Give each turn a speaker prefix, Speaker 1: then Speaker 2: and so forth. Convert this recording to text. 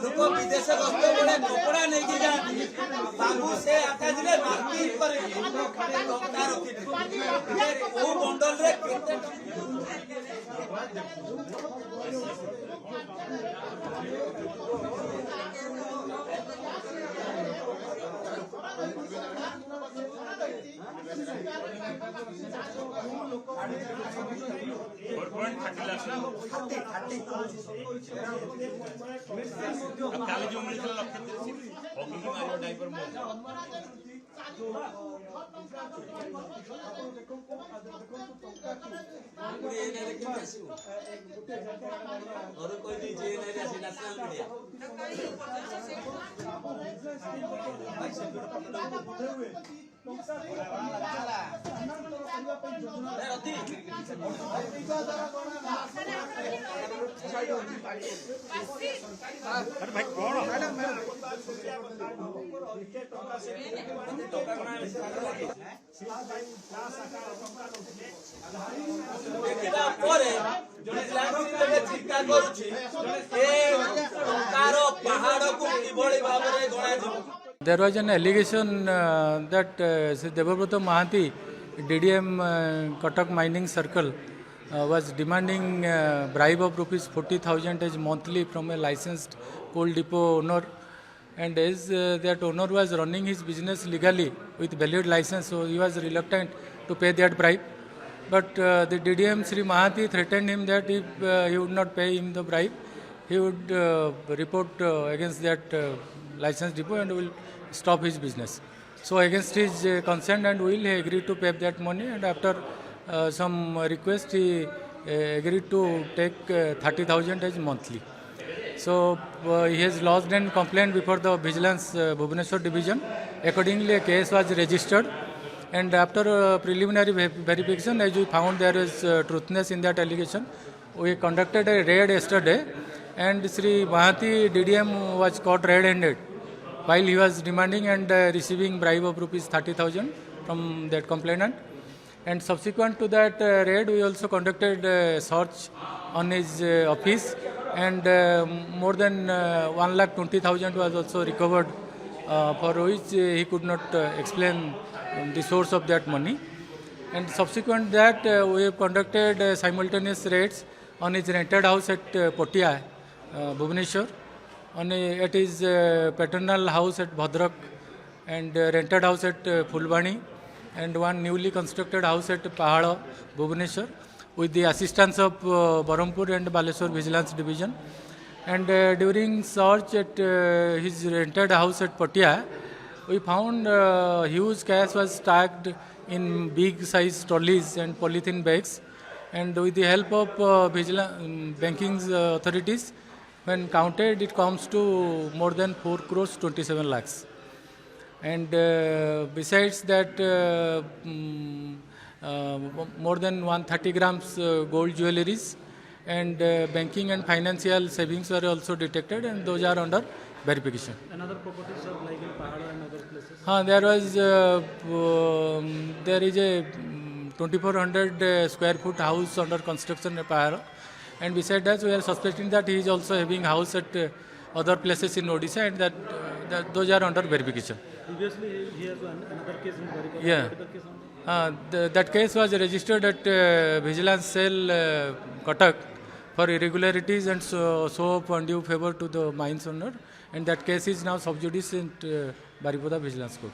Speaker 1: लोक विदेश गस्त बेले कपड़ा नहीं जाती बाबू से आकाश मार्किंग बंडल
Speaker 2: काले जो मिलता लक्ष्य हॉकी की मारियो डाइपर मोड
Speaker 1: और कोई भी जे नहीं रहती नेशनल मीडिया
Speaker 2: अरे भाई कौन
Speaker 3: There was an allegation that Debabrata Mahanti, DDM Cuttack Mining Circle, was demanding bribe of rupees 40,000 as monthly from a licensed coal depot owner, and as that owner was running his business legally with valid license, so he was reluctant to pay that bribe. But the DDM Sri Mahanti threatened him that if he would not pay him the bribe, he would report against that licensed depot and will stop his business. So against his consent and will, he agreed to pay that money, and after some request, he agreed to take 30,000 as monthly. So he has lodged a complaint before the Vigilance Bhubaneswar Division. Accordingly, a case was registered, and after preliminary verification, as we found there is truthness in that allegation, we conducted a raid yesterday, and Sri Mahanti DDM was caught red-handed while he was demanding and receiving bribe of rupees 30,000 from that complainant. And subsequent to that raid, we also conducted a search on his office, and more than 1,20,000 was also recovered, for which he could not explain the source of that money. And subsequent that, we have conducted simultaneous raids on his rented house at Potia, Bhubaneswar, at his paternal house at Bhadrak, and rented house at Fulbani, and one newly constructed house at Pahada, Bhubaneswar, with the assistance of Barampur and Baleswar Vigilance Division. And during search at his rented house at Patia, we found huge cash was stacked in big size trolleys and polythene bags. And with the help of banking authorities, when counted, it comes to more than 4 crores 27 lakhs. And besides that, more than 130 grams gold jewelries and banking and financial savings were also detected, and those are under verification.
Speaker 4: Another properties are like in Pahada and other places?
Speaker 3: There is a 2,400 square foot house under construction at Pahada, and besides that, we are suspecting that he is also having house at other places in Odisha, and that those are under verification.
Speaker 4: Previously, he has another case in verification.
Speaker 3: Yeah. That case was registered at Vigilance Cell Cuttack for irregularities and show of undue favor to the mines owner, and that case is now sub judice in Baripada Vigilance Court.